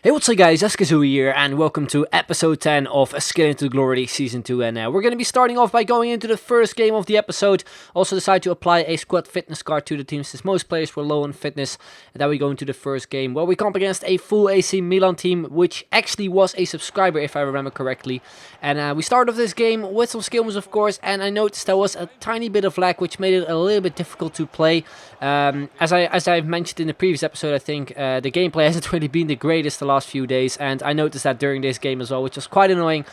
Hey, what's up guys, Eskazoo here, and welcome to episode 10 of Scaling to Glory Season 2, and we're going to be starting off by going into the first game of the episode. Also decided to apply a squad fitness card to the team since most players were low on fitness, and then we go into the first game, where we comp against a full AC Milan team, which actually was a subscriber if I remember correctly. And we started off this game with some skill moves of course, and I noticed there was a tiny bit of lag, which made it a little bit difficult to play. As I've mentioned in the previous episode, I think the gameplay hasn't really been the greatest the last few days, and I noticed that during this game as well, which was quite annoying.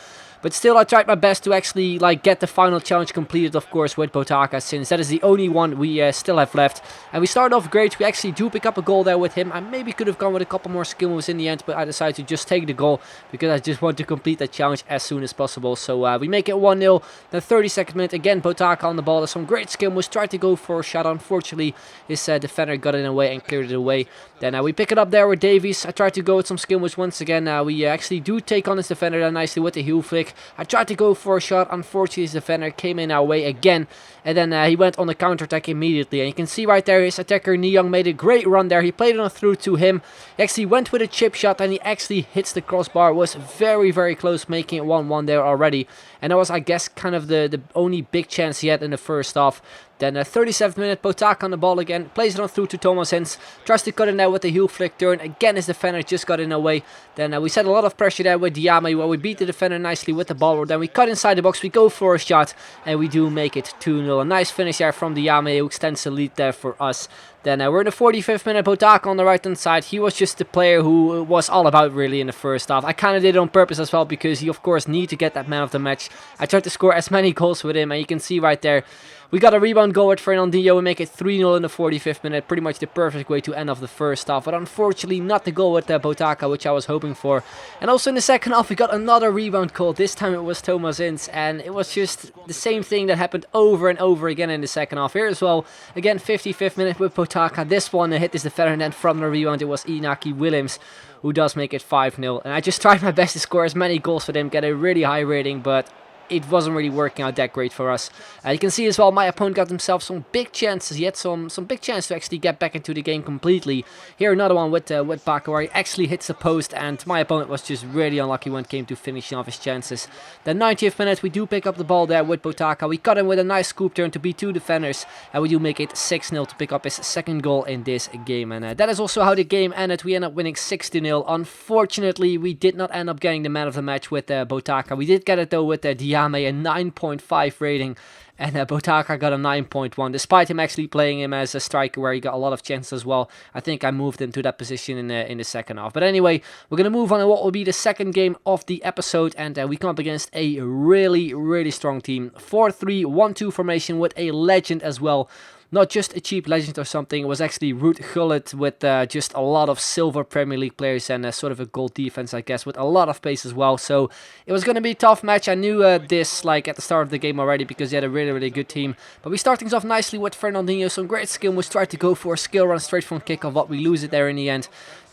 But still, I tried my best to actually get the final challenge completed, of course, with Botaka, since that is the only one we still have left. And we started off great. We actually do pick up a goal there with him. I maybe could have gone with a couple more skill moves in the end, but I decided to just take the goal because I just want to complete that challenge as soon as possible. So we make it 1-0. Then 32nd minute, again, Botaka on the ball. There's some great skill moves. Tried to go for a shot. Unfortunately, his defender got it away and cleared it away. Then we pick it up there with Davies. I tried to go with some skill moves once again. We actually do take on his defender there nicely with the heel flick. I tried to go for a shot. Unfortunately, his defender came in our way again. And then he went on the counter-attack immediately. And you can see right there, his attacker, Niang, made a great run there. He played it on through to him. He actually went with a chip shot and he actually hits the crossbar. Was very, very close, making it 1-1 there already. And that was, I guess, kind of the only big chance he had in the first half. Then 37th minute, Botaka on the ball again, plays it on through to Thomas Hens, tries to cut it there with the heel flick turn. Again, his defender just got in away. Then we set a lot of pressure there with Diame, where we beat the defender nicely with the ball. Then we cut inside the box, we go for a shot, and we do make it 2-0. A nice finish there from Diame, who extends the lead there for us. Then we're in the 45th minute, Botaka on the right hand side. He was just the player who was all about really in the first half. I kind of did it on purpose as well, because he of course need to get that man of the match. I tried to score as many goals with him, and you can see right there, we got a rebound goal with Fernandinho. We make it 3-0 in the 45th minute. Pretty much the perfect way to end off the first half. But unfortunately not the goal with Botaka, which I was hoping for. And also in the second half we got another rebound goal. This time it was Thomas Ince. And it was just the same thing that happened over and over again in the second half here as well. Again, 55th minute with Botaka. This one hit his defender, and then from the rebound it was Inaki Williams who does make it 5-0. And I just tried my best to score as many goals with him, get a really high rating, but it wasn't really working out that great for us. You can see as well, my opponent got himself some big chances. He had some big chance to actually get back into the game completely. Here another one with Baka, where he actually hits the post, and my opponent was just really unlucky when it came to finishing off his chances. The 90th minute, we do pick up the ball there with Botaka. We cut him with a nice scoop turn to beat two defenders, and we do make it 6-0 to pick up his second goal in this game. And that is also how the game ended. We end up winning 6-0. Unfortunately, we did not end up getting the man of the match with Botaka. We did get it though with Diame, a 9.5 rating, and Botaka got a 9.1, despite him actually playing him as a striker where he got a lot of chances as well. I think I moved him to that position in the second half. But anyway, we're going to move on to what will be the second game of the episode, and we come up against a really, really strong team. 4-3-1-2 formation with a legend as well. Not just a cheap legend or something, it was actually Ruud Gullit with just a lot of silver Premier League players and sort of a gold defense, I guess, with a lot of pace as well. So it was going to be a tough match. I knew this at the start of the game already, because he had a really, really good team. But we start things off nicely with Fernandinho, some great skill moves, tried to go for a skill run straight from kickoff, but we lose it there in the end.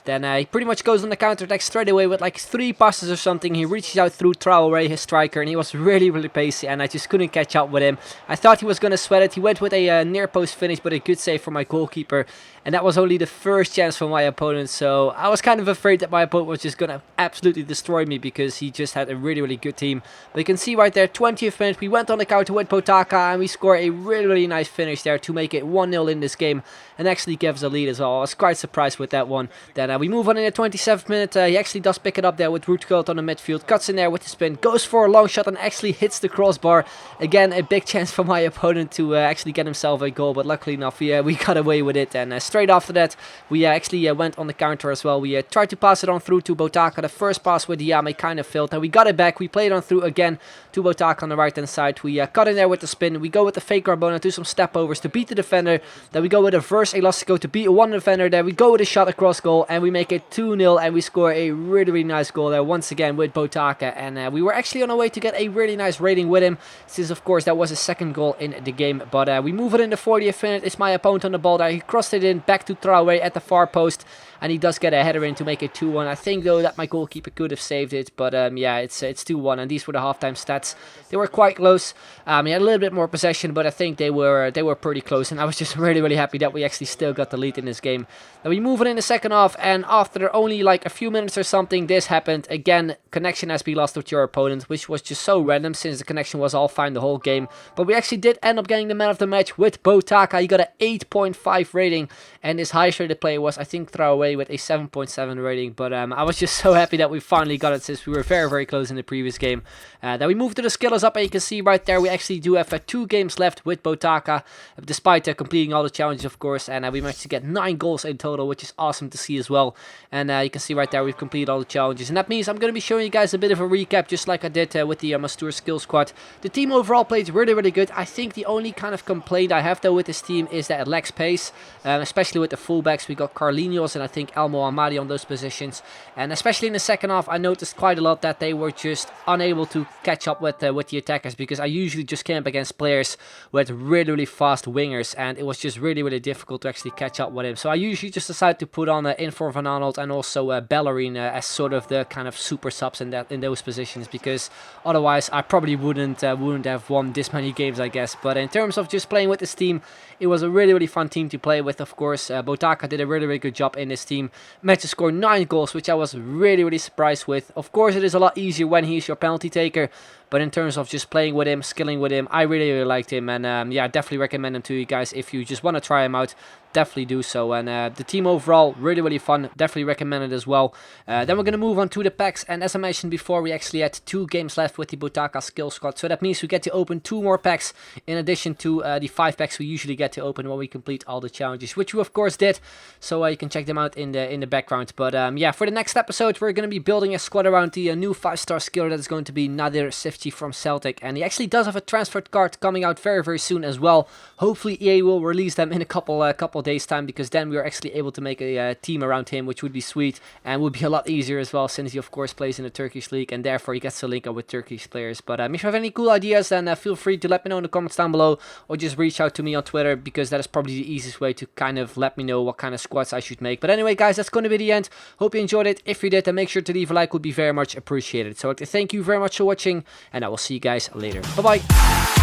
Then he pretty much goes on the counter-attack straight away with 3 passes or something. He reaches out through Traoré, his striker, and he was really, really pacey, and I just couldn't catch up with him. I thought he was going to sweat it. He went with a near post finish, but a good save from my goalkeeper. And that was only the first chance for my opponent, so I was kind of afraid that my opponent was just going to absolutely destroy me, because he just had a really, really good team. But you can see right there, 20th minute, we went on the counter with Botaka, and we scored a really, really nice finish there to make it 1-0 in this game, and actually gives a lead as well. I was quite surprised with that one. Then we move on in the 27th minute. He actually does pick it up there with Ruud Gullit on the midfield, cuts in there with the spin, goes for a long shot and actually hits the crossbar. Again, a big chance for my opponent to actually get himself a goal, but luckily enough we got away with it. And straight after that, we actually went on the counter as well. We tried to pass it on through to Botaka. The first pass with Diame kind of failed, and we got it back. We played on through again to Botaka on the right hand side. We cut in there with the spin. We go with the fake Carbona, do some step overs to beat the defender. Then we go with a reverse elastico to beat one defender. Then we go with a shot across goal, and we make it 2-0, and we score a really, really nice goal there once again with Botaka. And we were actually on our way to get a really nice rating with him, since of course that was his second goal in the game. But we move it in the 40th minute. It's my opponent on the ball there. He crossed it in back to Traoré at the far post. and he does get a header in to make it 2-1. I think though that my goalkeeper could have saved it, but yeah, it's 2-1, and these were the halftime stats. They were quite close. He had a little bit more possession, but I think they were pretty close, and I was just really happy that we actually still got the lead in this game. Now we move on in the second half, and after only like a few minutes or something, this happened again. Connection has been lost with your opponent, which was just so random since the connection was all fine the whole game. But we actually did end up getting the man of the match with Botaka. He got an 8.5 rating, and his highest rated player was, I think, Throwaway with a 7.7 rating. But I was just so happy that we finally got it, since we were very close in the previous game. Then we moved to the skillers up, and you can see right there we actually do have 2 games left with Botaka, despite completing all the challenges, of course. And we managed to get 9 goals in total, which is awesome to see as well. And you can see right there we've completed all the challenges, and that means I'm going to be showing you guys a bit of a recap, just like I did with the Mastour skill squad. The team overall played really good. I think the only kind of complaint I have though with this team is that it lacks pace, especially with the fullbacks. We got Carlinhos and I think Elmo Amadi on those positions, and especially in the second half I noticed quite a lot that they were just unable to catch up with the attackers, because I usually just came up against players with really fast wingers, and it was just really difficult to actually catch up with him. So I usually just decide to put on Infor Van Arnold and also Bellerin as sort of the kind of super subs in those positions, because otherwise I probably wouldn't have won this many games, I guess. But in terms of just playing with this team, it was a really fun team to play with, of course. Botaka did a really good job in this team. Managed to score 9 goals, which I was really surprised with. Of course, it is a lot easier when he's your penalty taker, but in terms of just playing with him, skilling with him, I really liked him. And yeah, I definitely recommend him to you guys if you just want to try him out. Definitely do so. And the team overall, really fun. Definitely recommend it as well. Then we're going to move on to the packs. And as I mentioned before, we actually had 2 games left with the Botaka skill squad. So that means we get to open 2 more packs in addition to the 5 packs we usually get to open when we complete all the challenges, which we of course did. So you can check them out in the background. But yeah, for the next episode, we're going to be building a squad around the new 5-star skiller that is going to be Nadir Sifchi from Celtic. And he actually does have a transferred card coming out very soon as well. Hopefully EA will release them in a couple days time, because then we are actually able to make a team around him, which would be sweet and would be a lot easier as well, since he of course plays in the Turkish league and therefore he gets to link up with Turkish players. But if you have any cool ideas, then feel free to let me know in the comments down below, or just reach out to me on Twitter, because that is probably the easiest way to kind of let me know what kind of squads I should make. But anyway guys, that's going to be the end. Hope you enjoyed it. If you did, then make sure to leave a like, would be very much appreciated. So thank you very much for watching, and I will see you guys later. Bye bye.